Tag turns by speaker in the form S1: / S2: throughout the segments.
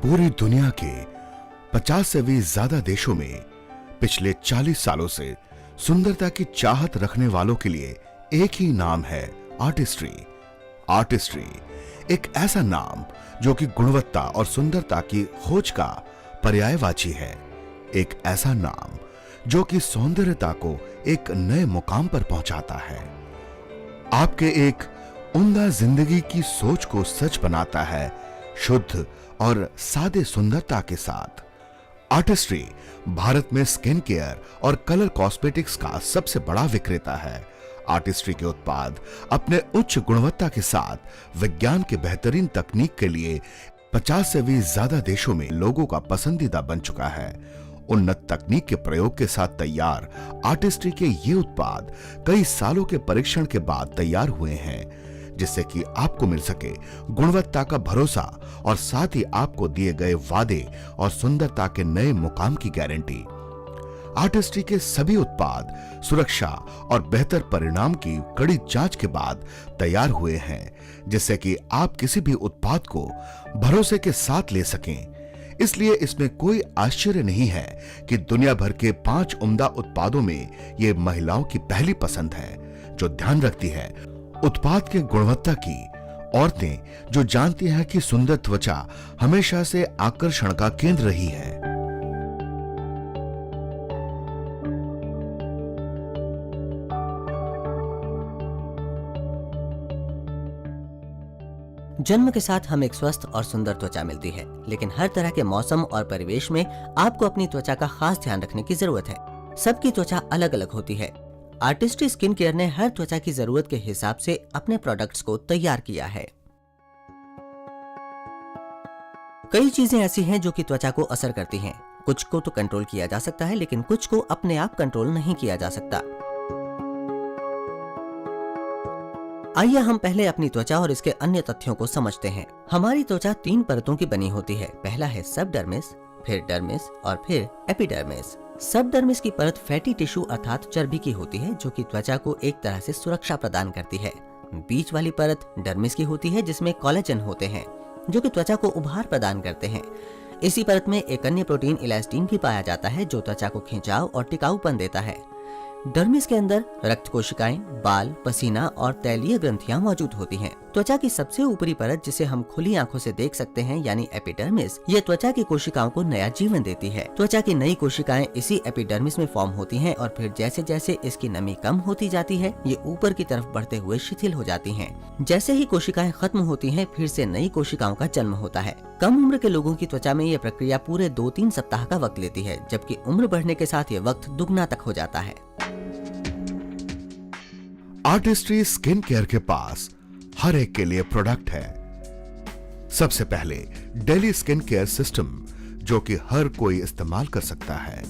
S1: पूरी दुनिया के 50 से भी ज्यादा देशों में पिछले 40 सालों से सुंदरता की चाहत रखने वालों के लिए एक ही नाम है, आर्टिस्ट्री। आर्टिस्ट्री एक ऐसा नाम जो कि गुणवत्ता और सुंदरता की खोज का पर्यायवाची है। एक ऐसा नाम जो कि सौंदर्यता को एक नए मुकाम पर पहुंचाता है, आपके एक उम्दा जिंदगी की सोच को सच बनाता है, शुद्ध और सादे सुंदरता के साथ। आर्टिस्ट्री भारत में स्किन केयर और कलर कॉस्मेटिक्स का सबसे बड़ा विक्रेता है। आर्टिस्ट्री के उत्पाद अपने उच्च गुणवत्ता के साथ विज्ञान के बेहतरीन तकनीक के लिए 50 से भी ज्यादा देशों में लोगों का पसंदीदा बन चुका है। उन्नत तकनीक के प्रयोग के साथ तैयार आर्टिस्ट्री के ये उत्पाद कई सालों के परीक्षण के बाद तैयार हुए हैं, जिससे कि आपको मिल सके गुणवत्ता का भरोसा और साथ ही आपको दिए गए वादे और सुंदरता के नए मुकाम की गारंटी। आर्टिस्ट्री के सभी उत्पाद सुरक्षा और बेहतर परिणाम की कड़ी जांच के बाद तैयार हुए हैं, जिससे कि आप किसी भी उत्पाद को भरोसे के साथ ले सकें। इसलिए इसमें कोई आश्चर्य नहीं है कि दुनिया भर के 5 उम्दा उत्पादों में ये महिलाओं की पहली पसंद है, जो ध्यान रखती है उत्पाद के गुणवत्ता की। औरतें जो जानती हैं कि सुंदर त्वचा हमेशा से आकर्षण का केंद्र रही है।
S2: जन्म के साथ हमें एक स्वस्थ और सुंदर त्वचा मिलती है, लेकिन हर तरह के मौसम और परिवेश में आपको अपनी त्वचा का खास ध्यान रखने की जरूरत है। सबकी त्वचा अलग अलग होती है। आर्टिस्ट्री स्किन केयर ने हर त्वचा की जरूरत के हिसाब से अपने प्रोडक्ट्स को तैयार किया है। कई चीजें ऐसी हैं जो कि त्वचा को असर करती हैं। कुछ को तो कंट्रोल किया जा सकता है, लेकिन कुछ को अपने आप कंट्रोल नहीं किया जा सकता। आइए हम पहले अपनी त्वचा और इसके अन्य तथ्यों को समझते हैं। हमारी त्वचा 3 परतों की बनी होती है। पहला है सबडर्मिस, फिर डर्मिस और फिर एपिडर्मिस। सबडर्मिस की परत फैटी टिश्यू अर्थात चर्बी की होती है, जो कि त्वचा को एक तरह से सुरक्षा प्रदान करती है। बीच वाली परत डर्मिस की होती है, जिसमें कोलेजन होते हैं, जो कि त्वचा को उभार प्रदान करते हैं। इसी परत में एक अन्य प्रोटीन इलास्टिन भी पाया जाता है, जो त्वचा को खिंचाव और टिकाऊपन देता है। डर्मिस के अंदर रक्त कोशिकाएं, बाल, पसीना और तैलीय ग्रंथियां मौजूद होती हैं। त्वचा की सबसे ऊपरी परत, जिसे हम खुली आंखों से देख सकते हैं, यानी एपिडर्मिस, ये त्वचा की कोशिकाओं को नया जीवन देती है। त्वचा की नई कोशिकाएं इसी एपिडर्मिस में फॉर्म होती हैं और फिर जैसे जैसे इसकी नमी कम होती जाती है, ये ऊपर की तरफ बढ़ते हुए शिथिल हो जाती हैं। जैसे ही कोशिकाएं खत्म होती हैं, फिर से नई कोशिकाओं का जन्म होता है। कम उम्र के लोगों की त्वचा में ये प्रक्रिया पूरे 2-3 सप्ताह का वक्त लेती है, जबकि उम्र बढ़ने के साथ ये वक्त दुगना तक हो जाता है।
S1: आर्टिस्ट्री स्किन केयर के पास हर एक के लिए प्रोडक्ट है। सबसे पहले डेली स्किन केयर सिस्टम, जो कि हर कोई इस्तेमाल कर सकता है।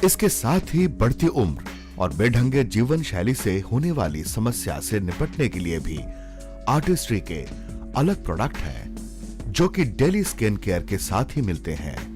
S1: इसके साथ ही बढ़ती उम्र और बेढंगे जीवन शैली से होने वाली समस्या से निपटने के लिए भी आर्टिस्ट्री के अलग प्रोडक्ट हैं, जो कि डेली स्किन केयर के साथ ही मिलते हैं।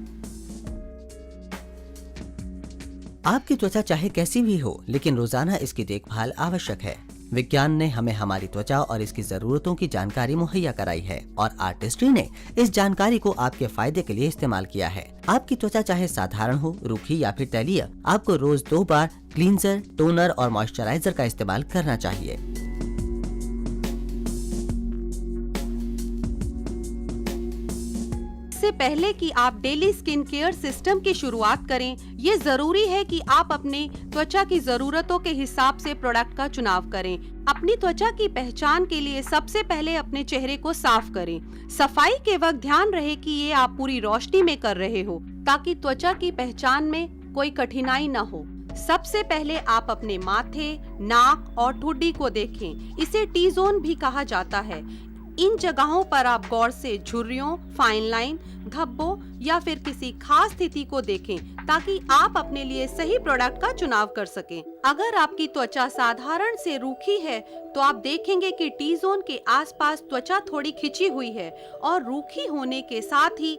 S2: आपकी त्वचा चाहे कैसी भी हो, लेकिन रोजाना इसकी देखभाल आवश्यक है। विज्ञान ने हमें हमारी त्वचा और इसकी जरूरतों की जानकारी मुहैया कराई है और आर्टिस्ट्री ने इस जानकारी को आपके फायदे के लिए इस्तेमाल किया है। आपकी त्वचा चाहे साधारण हो, रूखी या फिर तैलीय, आपको रोज 2 बार क्लींजर, टोनर और मॉइस्चराइजर का इस्तेमाल करना चाहिए।
S3: इससे पहले कि आप डेली स्किन केयर सिस्टम की शुरुआत करें, ये जरूरी है कि आप अपने त्वचा की जरूरतों के हिसाब से प्रोडक्ट का चुनाव करें। अपनी त्वचा की पहचान के लिए सबसे पहले अपने चेहरे को साफ करें। सफाई के वक्त ध्यान रहे कि ये आप पूरी रोशनी में कर रहे हो, ताकि त्वचा की पहचान में कोई कठिनाई न हो। सबसे पहले आप अपने माथे, नाक और ठुड्डी को देखें। इसे टी जोन भी कहा जाता है। इन जगहों पर आप गौर से झुर्रियों, फाइन लाइन, धब्बों या फिर किसी खास स्थिति को देखें, ताकि आप अपने लिए सही प्रोडक्ट का चुनाव कर सकें। अगर आपकी त्वचा साधारण से रूखी है, तो आप देखेंगे कि टी जोन के आसपास त्वचा थोड़ी खिंची हुई है और रूखी होने के साथ ही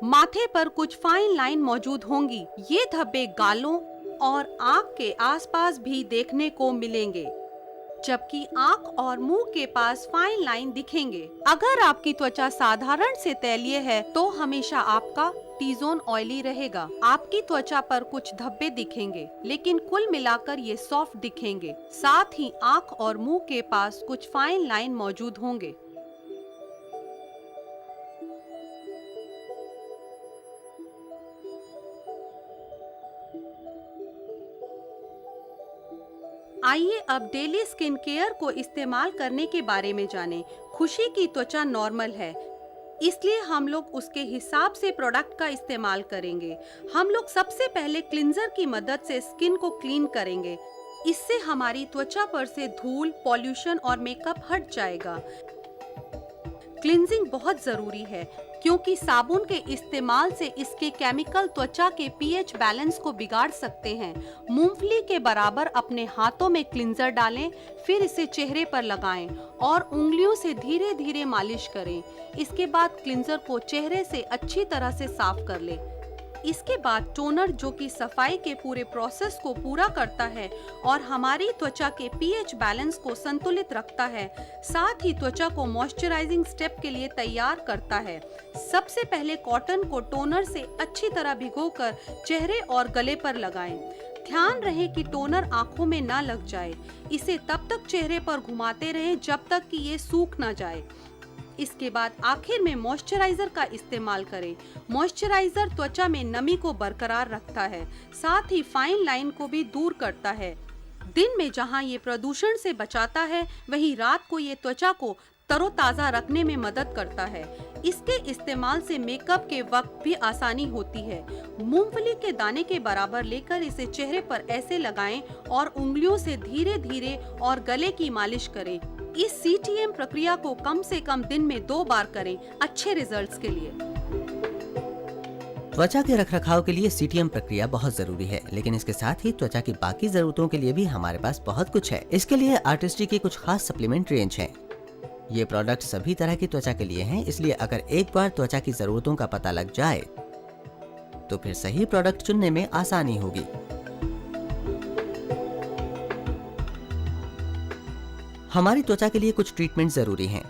S3: माथे पर कुछ फाइन लाइन मौजूद होंगी। ये धब्बे गालों और आंख के आसपास भी देखने को मिलेंगे। जबकि आंख और मुंह के पास फाइन लाइन दिखेंगे। अगर आपकी त्वचा साधारण से तैलीय है तो हमेशा आपका टी-जोन ऑयली रहेगा। आपकी त्वचा पर कुछ धब्बे दिखेंगे, लेकिन कुल मिलाकर ये सॉफ्ट दिखेंगे। साथ ही आंख और मुंह के पास कुछ फाइन लाइन मौजूद होंगे। आइए अब डेली स्किन केयर को इस्तेमाल करने के बारे में जानें। खुशी की त्वचा नॉर्मल है, इसलिए हम लोग उसके हिसाब से प्रोडक्ट का इस्तेमाल करेंगे। हम लोग सबसे पहले क्लींजर की मदद से स्किन को क्लीन करेंगे। इससे हमारी त्वचा पर से धूल, पॉल्यूशन और मेकअप हट जाएगा। क्लींजिंग बहुत जरूरी है क्योंकि साबुन के इस्तेमाल से इसके केमिकल त्वचा के पीएच बैलेंस को बिगाड़ सकते हैं। मूंगफली के बराबर अपने हाथों में क्लींजर डालें, फिर इसे चेहरे पर लगाएं और उंगलियों से धीरे धीरे मालिश करें। इसके बाद क्लींजर को चेहरे से अच्छी तरह से साफ कर लें। इसके बाद टोनर, जो कि सफाई के पूरे प्रोसेस को पूरा करता है और हमारी त्वचा के पीएच बैलेंस को संतुलित रखता है, साथ ही त्वचा को मॉइस्चराइजिंग स्टेप के लिए तैयार करता है। सबसे पहले कॉटन को टोनर से अच्छी तरह भिगोकर चेहरे और गले पर लगाएं। ध्यान रहे कि टोनर आंखों में ना लग जाए। इसे तब तक चेहरे पर घुमाते रहें जब तक कि ये सूख ना जाए। इसके बाद आखिर में मॉइस्चराइजर का इस्तेमाल करें। मॉइस्चराइजर त्वचा में नमी को बरकरार रखता है, साथ ही फाइन लाइन को भी दूर करता है। दिन में जहां ये प्रदूषण से बचाता है, वहीं रात को ये त्वचा को तरोताजा रखने में मदद करता है। इसके इस्तेमाल से मेकअप के वक्त भी आसानी होती है। मूंगफली के दाने के बराबर लेकर इसे चेहरे पर ऐसे लगाएं और उंगलियों से धीरे धीरे और गले की मालिश करें। इस CTM प्रक्रिया को कम से कम दिन में 2 बार करें अच्छे रिजल्ट्स के लिए।
S2: त्वचा के रखरखाव के लिए CTM प्रक्रिया बहुत जरूरी है, लेकिन इसके साथ ही त्वचा की बाकी जरूरतों के लिए भी हमारे पास बहुत कुछ है। इसके लिए आर्टिस्ट्री की कुछ खास सप्लीमेंट रेंज है। ये प्रोडक्ट सभी तरह की त्वचा के लिए हैं, इसलिए अगर एक बार त्वचा की जरूरतों का पता लग जाए तो फिर सही प्रोडक्ट चुनने में आसानी होगी। हमारी त्वचा के लिए कुछ ट्रीटमेंट जरूरी हैं,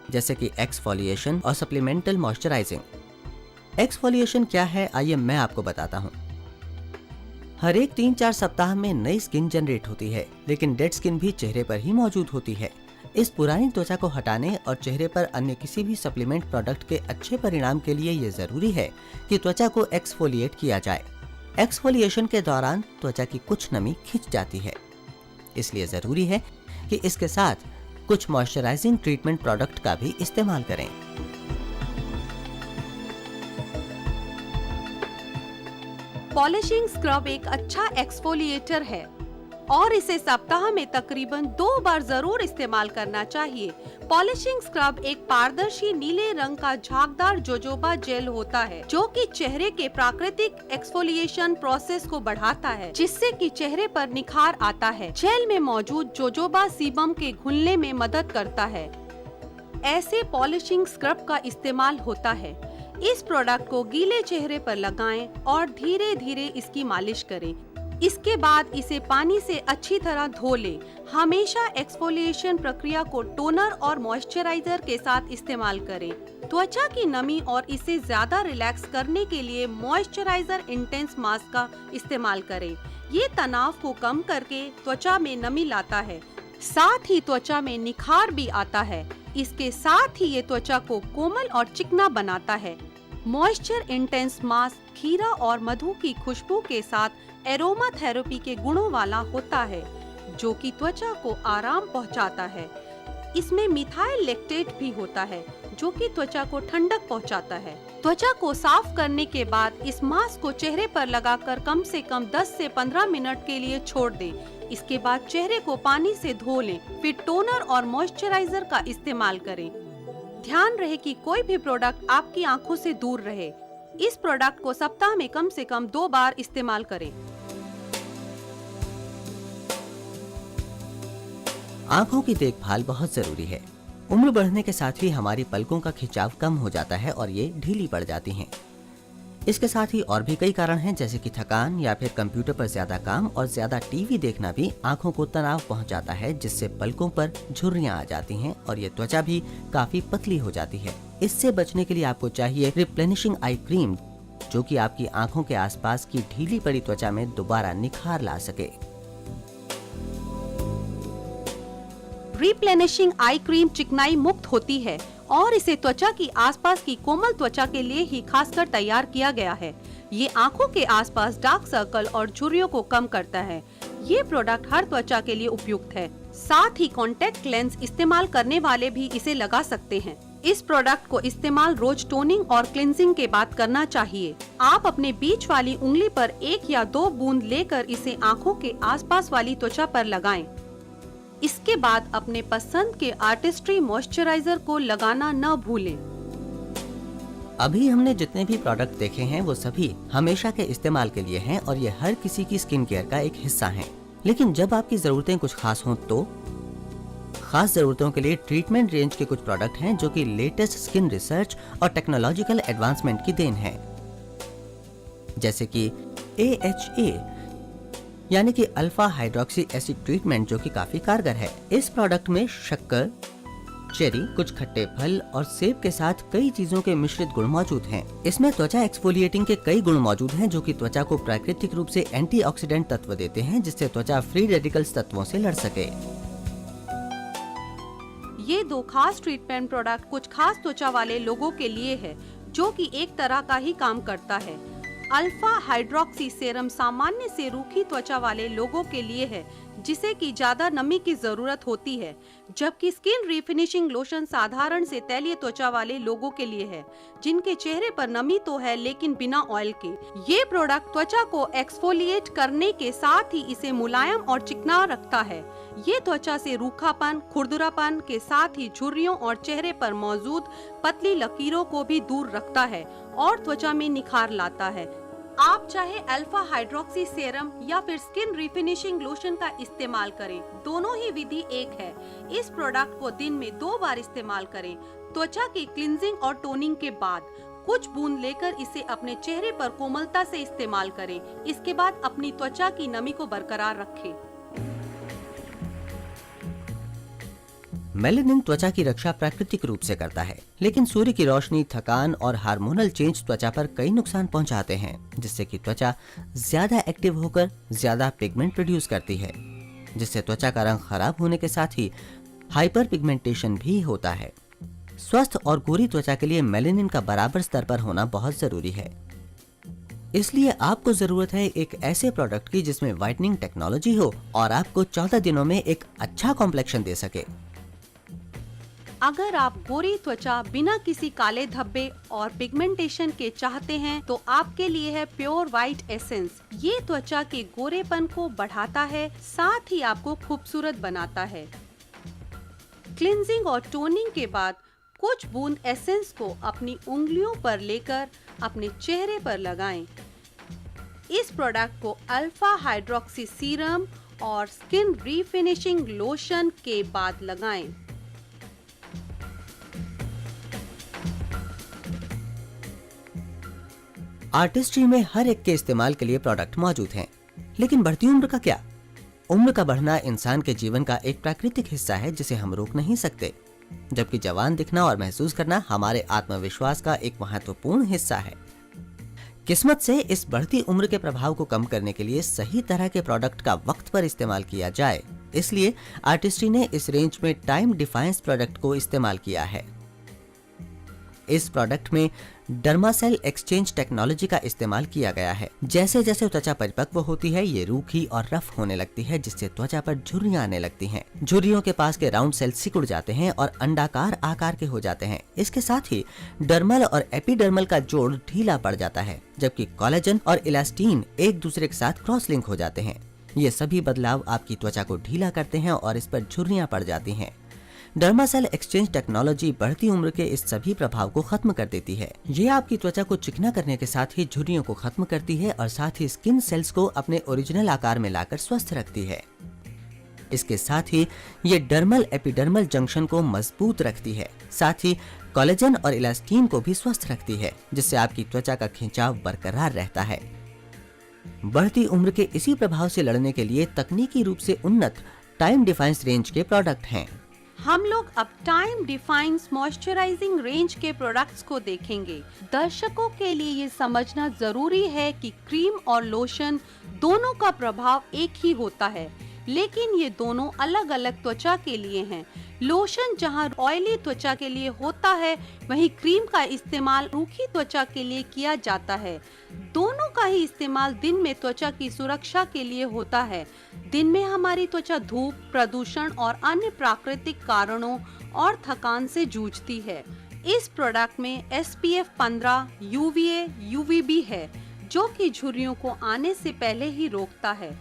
S2: जैसे कि एक्सफोलिएशन और सप्लीमेंटल मॉइस्चराइजिंग। एक्सफोलिएशन क्या है, आइए मैं आपको बताता हूँ। हर एक 3-4 सप्ताह में नई स्किन जनरेट होती है, लेकिन डेड स्किन भी चेहरे पर ही मौजूद होती है। इस पुरानी त्वचा को हटाने और चेहरे पर अन्य किसी भी सप्लीमेंट प्रोडक्ट के अच्छे परिणाम के लिए ये जरूरी है कि त्वचा को एक्सफोलिएट किया जाए। एक्सफोलिएशन के दौरान त्वचा की कुछ नमी खिंच जाती है, इसलिए जरूरी है कि इसके साथ कुछ मॉइस्चराइजिंग ट्रीटमेंट प्रोडक्ट का भी इस्तेमाल करें।
S3: पॉलिशिंग स्क्रब एक अच्छा एक्सफोलिएटर है और इसे सप्ताह में तकरीबन 2 बार जरूर इस्तेमाल करना चाहिए। पॉलिशिंग स्क्रब एक पारदर्शी नीले रंग का झागदार जोजोबा जेल होता है, जो कि चेहरे के प्राकृतिक एक्सफोलिएशन प्रोसेस को बढ़ाता है, जिससे कि चेहरे पर निखार आता है। जेल में मौजूद जोजोबा सीबम के घुलने में मदद करता है। ऐसे पॉलिशिंग स्क्रब का इस्तेमाल होता है। इस प्रोडक्ट को गीले चेहरे पर लगाएं और धीरे धीरे इसकी मालिश करें। इसके बाद इसे पानी से अच्छी तरह धो लें। हमेशा एक्सफोलिएशन प्रक्रिया को टोनर और मॉइस्चराइजर के साथ इस्तेमाल करें। त्वचा की नमी और इसे ज्यादा रिलैक्स करने के लिए मॉइस्चराइजर इंटेंस मास्क का इस्तेमाल करें। ये तनाव को कम करके त्वचा में नमी लाता है, साथ ही त्वचा में निखार भी आता है। इसके साथ ही ये त्वचा को कोमल और चिकना बनाता है। मॉइस्चर इंटेंस मास्क खीरा और मधु की खुशबू के साथ एरोमा थेरेपी के गुणों वाला होता है, जो कि त्वचा को आराम पहुंचाता है। इसमें मिथाइल लैक्टेट भी होता है, जो कि त्वचा को ठंडक पहुंचाता है। त्वचा को साफ करने के बाद इस मास्क को चेहरे पर लगाकर कम से कम 10 से 15 मिनट के लिए छोड़ दें। इसके बाद चेहरे को पानी से धो लें, फिर टोनर और मॉइस्चराइजर का इस्तेमाल करें। ध्यान रहे कि कोई भी प्रोडक्ट आपकी आंखों से दूर रहे। इस प्रोडक्ट को सप्ताह में कम से कम 2 बार इस्तेमाल करें।
S2: आंखों की देखभाल बहुत जरूरी है। उम्र बढ़ने के साथ ही हमारी पलकों का खिंचाव कम हो जाता है और ये ढीली पड़ जाती हैं। इसके साथ ही और भी कई कारण हैं, जैसे कि थकान या फिर कंप्यूटर पर ज्यादा काम और ज्यादा टीवी देखना भी आंखों को तनाव पहुंचाता है, जिससे पलकों पर झुर्रियां आ जाती हैं और ये त्वचा भी काफी पतली हो जाती है। इससे बचने के लिए आपको चाहिए रिप्लेनिशिंग आई क्रीम, जो कि आपकी आंखों के आसपास की ढीली पड़ी त्वचा में दोबारा निखार ला सके।
S3: रिप्लेनिशिंग आई क्रीम चिकनाई मुक्त होती है और इसे त्वचा की आसपास की कोमल त्वचा के लिए ही खासकर तैयार किया गया है। ये आंखों के आसपास डार्क सर्कल और झुर्रियों को कम करता है। ये प्रोडक्ट हर त्वचा के लिए उपयुक्त है। साथ ही कॉन्टेक्ट लेंस इस्तेमाल करने वाले भी इसे लगा सकते हैं। इस प्रोडक्ट को इस्तेमाल रोज टोनिंग और क्लिनजिंग के बाद करना चाहिए। आप अपने बीच वाली उंगली पर 1 या 2 बूंद लेकर इसे आंखों के आसपास वाली त्वचा पर लगाएं। इसके बाद अपने पसंद के आर्टिस्ट्री मॉइस्चराइजर को लगाना न भूलें।
S2: अभी हमने जितने भी प्रोडक्ट देखे हैं वो सभी हमेशा के इस्तेमाल के लिए हैं और ये हर किसी की स्किन केयर का एक हिस्सा हैं। लेकिन जब आपकी जरूरतें कुछ खास हों तो खास जरूरतों के लिए ट्रीटमेंट रेंज के कुछ प्रोडक्ट हैं जो कि लेटेस्ट स्किन रिसर्च और टेक्नोलॉजिकल एडवांसमेंट की देन है, जैसे कि AHA यानी कि अल्फा हाइड्रोक्सी एसिड ट्रीटमेंट, जो कि काफी कारगर है। इस प्रोडक्ट में शक्कर, चेरी, कुछ खट्टे फल और सेब के साथ कई चीजों के मिश्रित गुण मौजूद हैं। इसमें त्वचा एक्सफोलिएटिंग के कई गुण मौजूद हैं, जो कि त्वचा को प्राकृतिक रूप से एंटीऑक्सीडेंट तत्व देते हैं, जिससे त्वचा फ्री रेडिकल्स तत्वों से लड़ सके।
S3: ये 2 खास ट्रीटमेंट प्रोडक्ट कुछ खास त्वचा वाले लोगों के लिए है, जो कि एक तरह का ही काम करता है। अल्फा हाइड्रोक्सी सेरम सामान्य से रूखी त्वचा वाले लोगों के लिए है, जिसे कि ज्यादा नमी की जरूरत होती है, जबकि स्किन रिफिनिशिंग लोशन साधारण से तैलीय त्वचा वाले लोगों के लिए है, जिनके चेहरे पर नमी तो है लेकिन बिना ऑयल के। ये प्रोडक्ट त्वचा को एक्सफोलिएट करने के साथ ही इसे मुलायम और चिकना रखता है। ये त्वचा से रूखापन, खुरदरापन के साथ ही झुर्रियों और चेहरे पर मौजूद पतली लकीरों को भी दूर रखता है और त्वचा में निखार लाता है। आप चाहे अल्फा हाइड्रोक्सी सेरम या फिर स्किन रिफिनिशिंग लोशन का इस्तेमाल करें, दोनों ही विधि एक है। इस प्रोडक्ट को दिन में 2 बार इस्तेमाल करें। त्वचा की क्लिनजिंग और टोनिंग के बाद कुछ बूंद लेकर इसे अपने चेहरे पर कोमलता से इस्तेमाल करें। इसके बाद अपनी त्वचा की नमी को बरकरार रखें।
S2: मेलानिन त्वचा की रक्षा प्राकृतिक रूप से करता है, लेकिन सूर्य की रोशनी, थकान और हार्मोनल चेंज त्वचा पर कई नुकसान पहुंचाते हैं, जिससे कि त्वचा ज्यादा एक्टिव होकर ज्यादा पिगमेंट प्रोड्यूस करती है, जिससे त्वचा का रंग खराब होने के साथ ही हाइपर पिगमेंटेशन भी होता है। स्वस्थ और गोरी त्वचा के लिए मेलानिन का बराबर स्तर पर होना बहुत जरूरी है। इसलिए आपको जरूरत है एक ऐसे प्रोडक्ट की जिसमें व्हाइटनिंग टेक्नोलॉजी हो और आपको 14 दिनों में एक अच्छा कॉम्प्लेक्शन दे सके।
S3: अगर आप गोरी त्वचा बिना किसी काले धब्बे और पिगमेंटेशन के चाहते हैं तो आपके लिए है प्योर व्हाइट एसेंस। ये त्वचा के गोरेपन को बढ़ाता है, साथ ही आपको खूबसूरत बनाता है। क्लिनजिंग और टोनिंग के बाद कुछ बूंद एसेंस को अपनी उंगलियों पर लेकर अपने चेहरे पर लगाएं। इस प्रोडक्ट को अल्फा हाइड्रोक्सी सीरम और स्किन रिफिनिशिंग लोशन के बाद लगाएं।
S2: आर्टिस्ट्री में हर एक के इस्तेमाल के लिए प्रोडक्ट मौजूद हैं, लेकिन बढ़ती उम्र का क्या? उम्र का बढ़ना इंसान के जीवन का एक प्राकृतिक हिस्सा है जिसे हम रोक नहीं सकते, जबकि जवान दिखना और महसूस करना हमारे आत्मविश्वास का एक महत्वपूर्ण हिस्सा है। किस्मत से इस बढ़ती उम्र के प्रभाव को कम करने के लिए सही तरह के प्रोडक्ट का वक्त पर इस्तेमाल किया जाए, इसलिए आर्टिस्ट्री ने इस रेंज में टाइम डिफाइंस प्रोडक्ट को इस्तेमाल किया है। इस प्रोडक्ट में डर्मासेल एक्सचेंज टेक्नोलॉजी का इस्तेमाल किया गया है। जैसे जैसे त्वचा परिपक्व होती है, ये रूखी और रफ होने लगती है, जिससे त्वचा पर झुर्रियां आने लगती हैं। झुर्रियों के पास के राउंड सेल सिकुड़ जाते हैं और अंडाकार आकार के हो जाते हैं। इसके साथ ही डर्मल और एपिडर्मल का जोड़ ढीला पड़ जाता है, जबकि कोलेजन और इलास्टिन एक दूसरे के साथ क्रॉस लिंक हो जाते हैं। ये सभी बदलाव आपकी त्वचा को ढीला करते हैं और इस पर झुर्रियां पड़ जाती हैं। डर्मासेल एक्सचेंज टेक्नोलॉजी बढ़ती उम्र के इस सभी प्रभाव को खत्म कर देती है। ये आपकी त्वचा को चिकना करने के साथ ही झुर्रियों को खत्म करती है और साथ ही स्किन सेल्स को अपने ओरिजिनल आकार में लाकर स्वस्थ रखती है। इसके साथ ही ये डर्मल एपिडर्मल जंक्शन को मजबूत रखती है, साथ ही कोलेजन और इलास्टिन को भी स्वस्थ रखती है, जिससे आपकी त्वचा का खिंचाव बरकरार रहता है। बढ़ती उम्र के इसी प्रभाव से लड़ने के लिए तकनीकी रूप से उन्नत टाइम डिफाइंस रेंज के प्रोडक्ट हैं।
S3: हम लोग अब टाइम डिफाइंस मॉइस्चराइजिंग रेंज के प्रोडक्ट्स को देखेंगे। दर्शकों के लिए ये समझना जरूरी है कि क्रीम और लोशन दोनों का प्रभाव एक ही होता है, लेकिन ये दोनों अलग अलग त्वचा के लिए हैं। लोशन जहां ऑयली त्वचा के लिए होता है, वहीं क्रीम का इस्तेमाल रूखी त्वचा के लिए किया जाता है। दोनों का ही इस्तेमाल दिन में त्वचा की सुरक्षा के लिए होता है। दिन में हमारी त्वचा धूप, प्रदूषण और अन्य प्राकृतिक कारणों और थकान से जूझती है। इस प्रोडक्ट में SPF 15 UVA UVB है, जो कि झुर्रियों को आने से पहले ही रोकता है,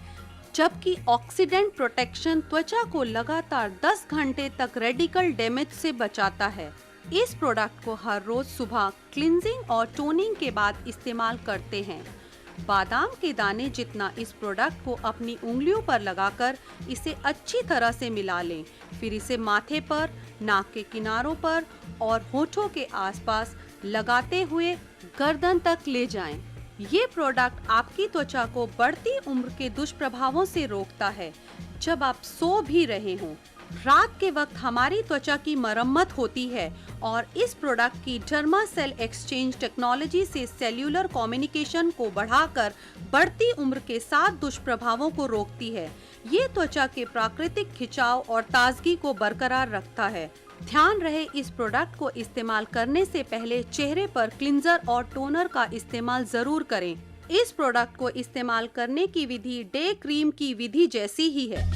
S3: जबकि ऑक्सीडेंट प्रोटेक्शन त्वचा को लगातार 10 घंटे तक रेडिकल डैमेज से बचाता है। इस प्रोडक्ट को हर रोज सुबह क्लींजिंग और टोनिंग के बाद इस्तेमाल करते हैं। बादाम के दाने जितना इस प्रोडक्ट को अपनी उंगलियों पर लगाकर इसे अच्छी तरह से मिला लें। फिर इसे माथे पर, नाक के किनारों पर और होठों के आसपास लगाते हुए गर्दन तक ले जाएं। ये प्रोडक्ट आपकी त्वचा को बढ़ती उम्र के दुष्प्रभावों से रोकता है। जब आप सो भी रहे हों, रात के वक्त हमारी त्वचा की मरम्मत होती है और इस प्रोडक्ट की डर्मा सेल एक्सचेंज टेक्नोलॉजी से सेल्यूलर कम्युनिकेशन को बढ़ाकर बढ़ती उम्र के 7 दुष्प्रभावों को रोकती है। ये त्वचा के प्राकृतिक खिंचाव और ताजगी को बरकरार रखता है। ध्यान रहे, इस प्रोडक्ट को इस्तेमाल करने से पहले चेहरे पर क्लींजर और टोनर का इस्तेमाल जरूर करें। इस प्रोडक्ट को इस्तेमाल करने की विधि डे क्रीम की विधि जैसी ही है।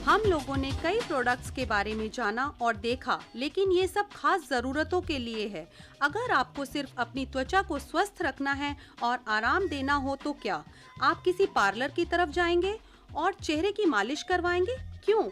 S3: हम लोगों ने कई प्रोडक्ट्स के बारे में जाना और देखा, लेकिन ये सब खास जरूरतों के लिए है। अगर आपको सिर्फ अपनी त्वचा को स्वस्थ रखना है और आराम देना हो तो क्या आप किसी पार्लर की तरफ जाएंगे और चेहरे की मालिश करवाएंगे? क्यों?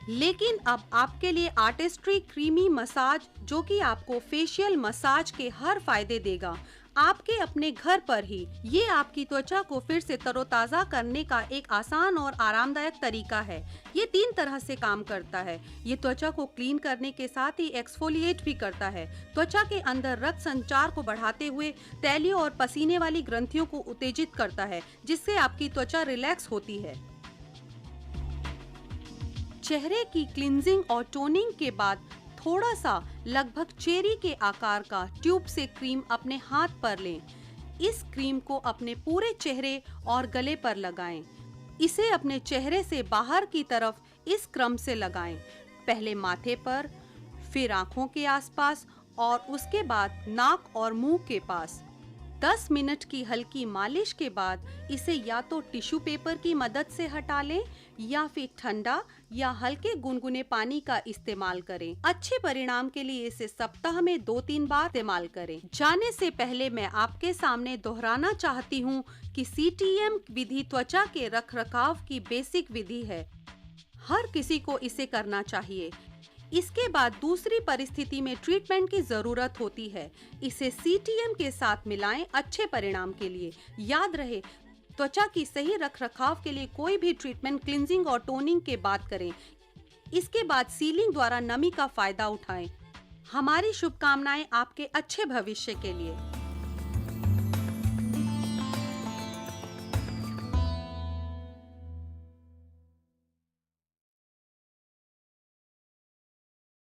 S3: लेकिन अब आपके लिए आर्टिस्ट्री क्रीमी मसाज, जो कि आपको फेशियल मसाज के हर फायदे देगा, आपके अपने घर पर ही। ये आपकी त्वचा को फिर से तरोताजा करने का एक आसान और आरामदायक तरीका है। ये 3 तरह से काम करता है। ये त्वचा को क्लीन करने के साथ ही एक्सफोलिएट भी करता है। त्वचा के अंदर रक्त संचार को बढ़ाते हुए तैलीय और पसीने वाली ग्रंथियों को उत्तेजित करता है, जिससे आपकी त्वचा रिलैक्स होती है। चेहरे की क्लींजिंग और टोनिंग के बाद थोड़ा सा लगभग चेरी के आकार का ट्यूब से क्रीम अपने हाथ पर लें। इस क्रीम को अपने पूरे चेहरे और गले पर लगाएं। इसे अपने चेहरे से बाहर की तरफ इस क्रम से लगाएं। पहले माथे पर, फिर आंखों के आसपास और उसके बाद नाक और मुंह के पास। 10 मिनट की हल्की मालिश के बाद इसे या तो टिश्यू पेपर की मदद से हटा लें या फिर ठंडा या हल्के गुनगुने पानी का इस्तेमाल करें। अच्छे परिणाम के लिए इसे सप्ताह में 2-3 बार इस्तेमाल करें। जाने से पहले मैं आपके सामने दोहराना चाहती हूँ कि CTM विधि त्वचा के रखरखाव की बेसिक विधि है। हर किसी को इसे करना चाहिए। इसके बाद दूसरी परिस्थिति में ट्रीटमेंट की जरूरत होती है। इसे CTM के साथ मिलाएं अच्छे परिणाम के लिए। याद रहे, त्वचा की सही रखरखाव के लिए कोई भी ट्रीटमेंट क्लींजिंग और टोनिंग के बाद करें। इसके बाद सीलिंग द्वारा नमी का फायदा उठाएं। हमारी शुभकामनाएं आपके अच्छे भविष्य के लिए।